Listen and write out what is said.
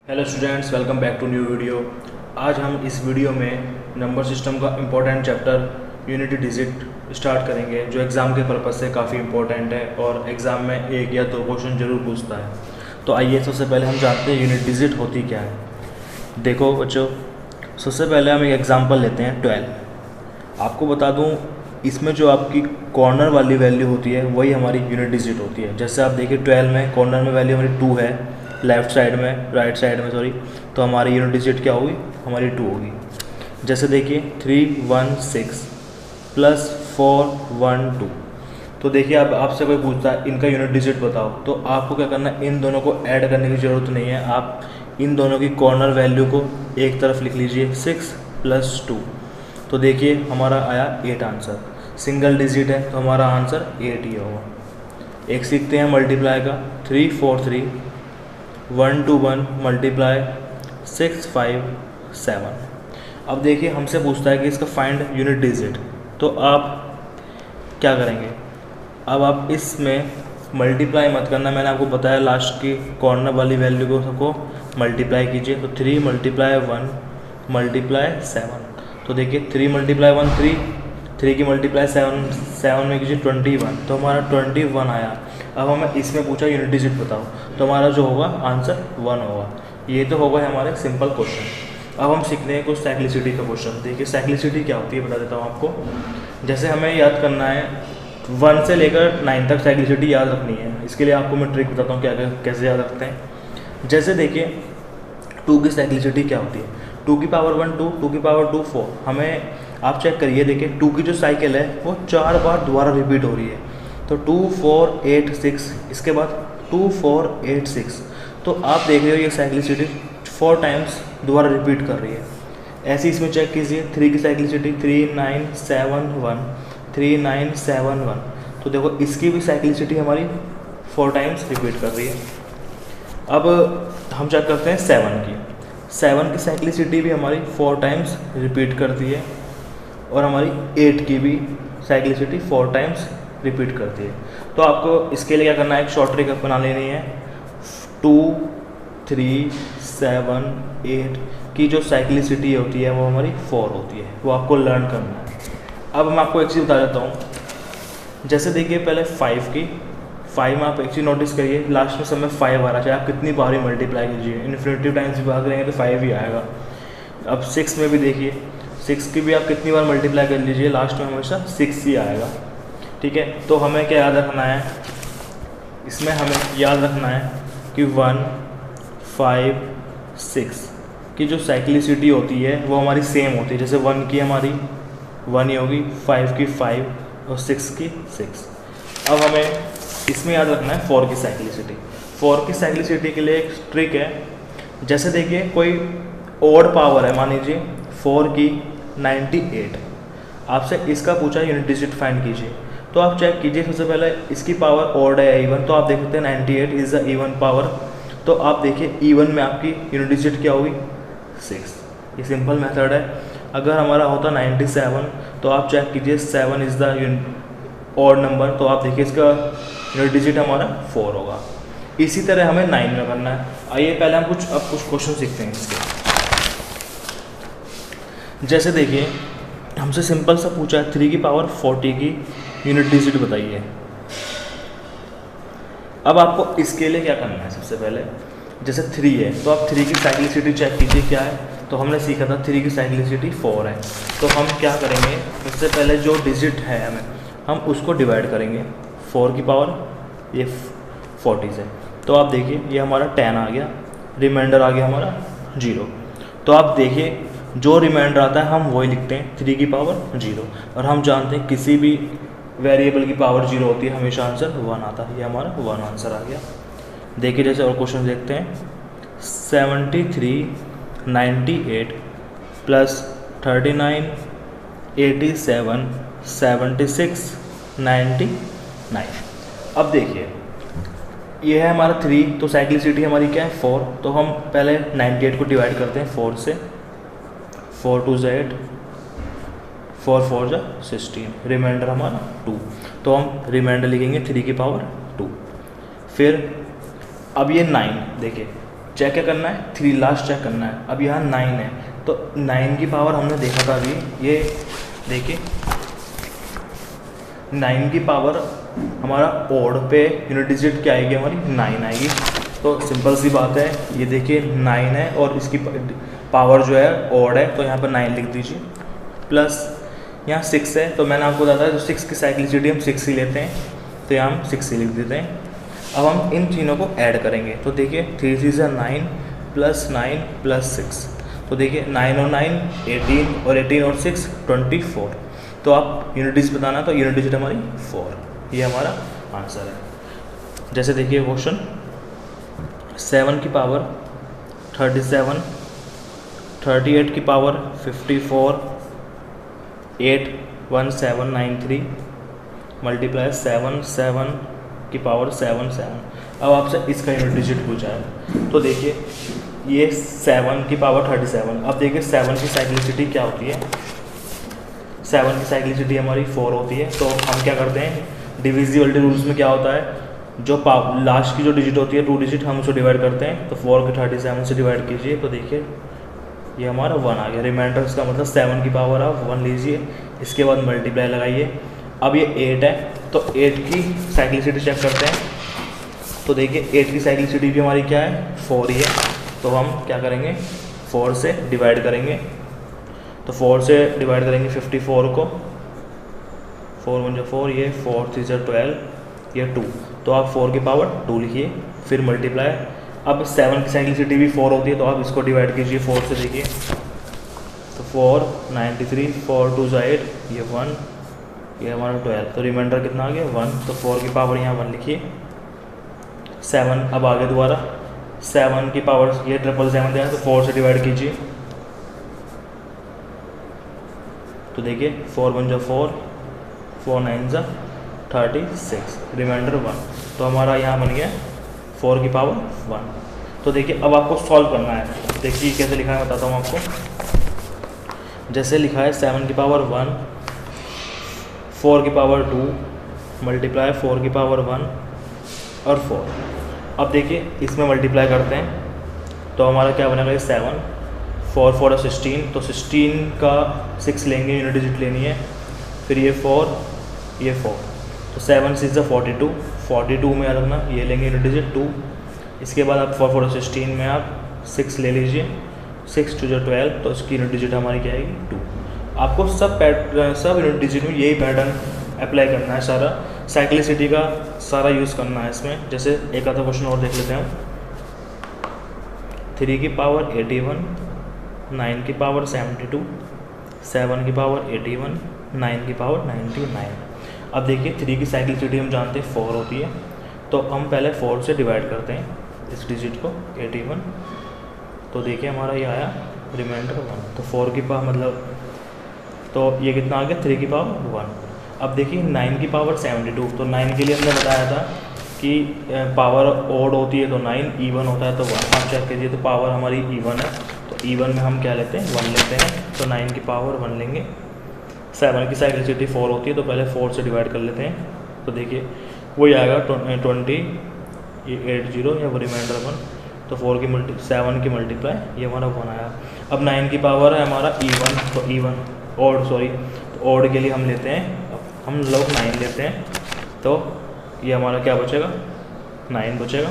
Hello students, welcome back to new video. आज हम इस वीडियो में नंबर सिस्टम का important chapter unity digit start करेंगे, जो एग्ज़ाम के पर्पज़ से काफ़ी इम्पोर्टेंट है और एग्ज़ाम में एक या दो क्वेश्चन जरूर पूछता है। तो आइए सबसे पहले हम जानते हैं यूनिट डिजिट होती क्या है। देखो बच्चों, सबसे पहले हम एक एग्जाम्पल लेते हैं 12। आपको बता दूँ, इसमें जो आपकी कॉर्नर वाली वैल्यू होती है वही हमारी यूनिट डिजिट होती है। जैसे आप देखिए 12 में कॉर्नर में वैल्यू हमारी 2 है, लेफ़्ट साइड में, राइट साइड में सॉरी, तो हमारी यूनिट डिजिट क्या होगी, हमारी 2 होगी। जैसे देखिए 316 प्लस 412, तो देखिए अब आपसे कोई पूछता है इनका यूनिट डिजिट बताओ, तो आपको क्या करना है, इन दोनों को ऐड करने की ज़रूरत नहीं है। आप इन दोनों की कॉर्नर वैल्यू को एक तरफ लिख लीजिए, 6 प्लस 2, तो देखिए हमारा आया 8 आंसर। सिंगल डिजिट है तो हमारा आंसर 8 ही होगा। एक सीखते हैं मल्टीप्लाई का, 3 4 3 1 2 1 मल्टीप्लाई 6 5 7। अब देखिए हमसे पूछता है कि इसका फाइंड यूनिट डिजिट, तो आप क्या करेंगे, अब आप इसमें मल्टीप्लाई मत करना, मैंने आपको बताया लास्ट की कॉर्नर वाली वैल्यू को सबको मल्टीप्लाई कीजिए। तो 3 मल्टीप्लाई 1 मल्टीप्लाई 7, तो देखिए 3 मल्टीप्लाई 1 3 की मल्टीप्लाई 7 में कीजिए 21, तो हमारा 21 आया। अब हमें इसमें पूछा यूनिट डिजिट बताओ, तो हमारा जो होगा आंसर 1 होगा। ये तो होगा हमारे सिंपल क्वेश्चन। अब हम सीखते हैं कुछ साइक्लिसिटी का क्वेश्चन। देखिए साइक्लिसिटी क्या होती है बता देता हूँ आपको। जैसे हमें याद करना है 1 से लेकर 9 तक साइक्लिसिटी याद रखनी है। इसके लिए आपको मैं ट्रिक बताता हूँ क्या कैसे याद रखते हैं। जैसे देखिए 2 की साइक्लिसिटी क्या होती है, 2 की पावर 1 2, 2 की पावर 2 4। हमें आप चेक करिए, देखिए 2 की जो साइकिल है वो 4 बार दोबारा रिपीट हो रही है। तो 2 4 8 6, इसके बाद 2 4 8 6, तो आप देख रहे हो ये साइक्लिसिटी 4 टाइम्स दोबारा रिपीट कर रही है। ऐसे इसमें चेक कीजिए 3 की साइक्लिसिटी 3 9 7 1 3 9 7 1, तो देखो इसकी भी साइक्लिसिटी हमारी 4 टाइम्स रिपीट कर रही है। अब हम चेक करते हैं 7 की साइक्लिसिटी भी हमारी 4 टाइम्स रिपीट करती है, और हमारी 8 की भी साइक्लिसिटी 4 टाइम्स रिपीट करती है। तो आपको इसके लिए क्या करना है, एक शॉर्ट ट्रिक बना लेनी है। 2 3 7 8 की जो साइक्लिसिटी होती है वो हमारी 4 होती है, वो आपको लर्न करना है। अब मैं आपको एक चीज़ बता देता हूँ। जैसे देखिए पहले 5 में आप एक चीज़ नोटिस करिए, लास्ट में समय 5 आ रहा है, चाहे आप कितनी बार ही मल्टीप्लाई कीजिए, इन्फिनिटिव टाइम्स भी भाग रहेंगे तो 5 ही आएगा। अब 6 में भी देखिए, 6 की भी आप कितनी बार मल्टीप्लाई कर लीजिए, लास्ट में हमेशा 6 ही आएगा। ठीक है, तो हमें क्या याद रखना है, इसमें हमें याद रखना है कि 1 5 6 की जो साइक्लिसिटी होती है वो हमारी सेम होती है। जैसे 1 की हमारी 1 ही होगी, 5 की 5 और 6 की 6। अब हमें इसमें याद रखना है 4 की साइक्लिसिटी। 4 की साइक्लिसिटी के लिए एक ट्रिक है। जैसे देखिए कोई ओड पावर है, मान लीजिए 4 की 98, आपसे इसका पूछा यूनिट डिजिट फाइंड कीजिए, तो आप चेक कीजिए सबसे पहले इसकी पावर ओड है इवन, तो आप देख सकते हैं 98 इज़ द इवन पावर। तो आप देखिए इवन में आपकी यूनिट डिजिट क्या होगी, 6। ये सिंपल मेथड है। अगर हमारा होता 97, तो आप चेक कीजिए 7 इज़ द ऑड नंबर, तो आप देखिए इसका यूनिट डिजिट हमारा 4 होगा। इसी तरह हमें 9 में करना है। आइए पहले हम कुछ क्वेश्चन सीखते हैं इसके। जैसे देखिए हमसे सिंपल सा पूछा है 3 की पावर 40 की यूनिट डिजिट बताइए। अब आपको इसके लिए क्या करना है, सबसे पहले जैसे 3 है तो आप 3 की साइक्लिसिटी चेक कीजिए क्या है, तो हमने सीखा था 3 की साइक्लिसिटी 4 है। तो हम क्या करेंगे, सबसे पहले जो डिजिट है हम उसको डिवाइड करेंगे 4 की पावर ये 40 से, तो आप देखिए ये हमारा 10 आ गया, रिमाइंडर आ गया हमारा 0। तो आप देखिए जो रिमाइंडर आता है हम वही लिखते हैं, 3 की पावर 0, और हम जानते हैं किसी भी वेरिएबल की पावर 0 होती है हमेशा आंसर 1 आता है। ये हमारा 1 आंसर आ गया। देखिए जैसे और क्वेश्चन देखते हैं, 73 98 प्लस 39 87 76 99। अब देखिए ये है हमारा 3, तो साइक्लिसिटी हमारी क्या है 4, तो हम पहले 98 को डिवाइड करते हैं 4 से, 4 2 8, 4 4 जा 16, रिमाइंडर हमारा 2, तो हम रिमाइंडर लिखेंगे 3 की पावर 2। फिर अब ये 9, देखिए चेक क्या करना है, 3 लास्ट चेक करना है। अब यहाँ 9 है तो 9 की पावर हमने देखा था अभी, ये देखिए 9 की पावर हमारा ओड पे यूनिट डिजिट क्या आएगी, हमारी 9 आएगी। तो सिंपल सी बात है, ये देखिए 9 है और इसकी पावर जो है ओड है, तो यहाँ पर 9 लिख दीजिए। प्लस यहाँ 6 है, तो मैंने आपको बताया जो 6 की साइक्लिसिटी हम 6 ही लेते हैं, तो यहाँ हम 6 ही लिख देते हैं। अब हम इन तीनों को ऐड करेंगे, तो देखिए 3 3 से 9 प्लस 9 प्लस 6, तो देखिए 9 और 9 18 और 18 और 6 24। तो आप यूनिट डिजिट बताना, तो यूनिट डिजिट हमारी 4, ये हमारा आंसर है। जैसे देखिए क्वेश्चन 7 की पावर 37, 38 की पावर 54, 81793 मल्टीप्लाई 7 7 की पावर 7 7। अब आपसे इसका यूनिट डिजिट पूछा है, तो देखिए ये 7 की पावर 37। अब देखिए 7 की साइक्लिसिटी क्या होती है, 7 की साइक्लिसिटी हमारी 4 होती है। तो हम क्या करते हैं, डिविजिबिलिटी रूल्स में क्या होता है, जो लास्ट की जो डिजिट होती है 2 डिजिट, हम उसको डिवाइड करते हैं। तो 4 की 37 से डिवाइड कीजिए, तो देखिए ये हमारा 1 आ गया। रिमाइंडर इसका मतलब 7 की पावर आप 1 लीजिए, इसके बाद मल्टीप्लाई लगाइए। अब ये 8 है, तो 8 की साइक्लिसिटी चेक करते हैं। तो देखिए 8 की साइक्लिसिटी भी हमारी क्या है, 4 ही है। तो हम क्या करेंगे, 4 से डिवाइड करेंगे। तो 4 से डिवाइड करेंगे 54 को, 4 1 जो 4, ये 4 3 जो 12, ये 2। तो आप 4 की पावर 2 लिखिए, फिर मल्टीप्लाई। अब 7 की साइक्लिसिटी भी 4 होती है, तो आप इसको डिवाइड कीजिए 4 से। देखिए तो 4 93, 4 2 8, ये 1, ये हमारा 12। तो रिमाइंडर कितना आ गया, 1। तो 4 की पावर यहाँ 1 लिखिए। 7 अब आगे दोबारा 7 की पावर ये 777 दिया, तो 4 से डिवाइड कीजिए। तो देखिए 4 1 जो 4, 4 9 जो 36, रिमाइंडर 1। तो हमारा यहाँ बन गया 4 की पावर 1। तो देखिए अब आपको सॉल्व करना है। देखिए कैसे लिखा है बताता हूँ आपको। जैसे लिखा है 7 की पावर 1, 4 की पावर 2 मल्टीप्लाई 4 की पावर 1 और 4। अब देखिए इसमें मल्टीप्लाई करते हैं, तो हमारा क्या बनेगा, ये 7 4 4 16, तो 16 का 6 लेंगे, यूनिट डिजिट लेनी है। फिर ये 4, ये 4, तो 7 6 42, 42 में रखना, ये लेंगे यूनिट डिजिट 2। इसके बाद आप 4 4 16 में आप 6 ले लीजिए, 6 2 जो 12, तो इसकी यूनिट डिजिट हमारी क्या आएगी, 2। आपको सब यूनिट डिजिट में यही पैटर्न अप्लाई करना है, सारा साइक्लिसिटी का सारा यूज़ करना है इसमें। जैसे एक आधा क्वेश्चन और देख लेते हैं हम। 3 की पावर 81, 9 की पावर 72, 7 की पावर 81, 9 की पावर 99। अब देखिए 3 की साइक्लिसिटी हम जानते हैं 4 होती है, तो हम पहले 4 से डिवाइड करते हैं इस डिजिट को 81। तो देखिए हमारा ये आया रिमाइंडर 1। तो 4 की पावर मतलब, तो ये कितना आ गया, 3 की पावर 1। अब देखिए 9 की पावर 72, तो 9 के लिए हमने बताया था कि पावर ओड होती है तो 9, इवन होता है तो 1। आप चेक कीजिए, तो पावर हमारी इवन है, तो इवन में हम क्या लेते हैं, 1 लेते हैं। तो 9 की पावर 1 लेंगे। 7 की साइक्लिसिटी 4 होती है, तो पहले 4 से डिवाइड कर लेते हैं। तो देखिए वही आएगा 20, ये 80 या वो रिमाइंडर 1। तो 7 की मल्टीप्लाई, ये हमारा 1 आया। अब 9 की पावर है हमारा इवन, तो इवन ओड तो ओड के लिए हम लेते हैं, हम लोग 9 लेते हैं। तो ये हमारा क्या बचेगा, 9 बचेगा।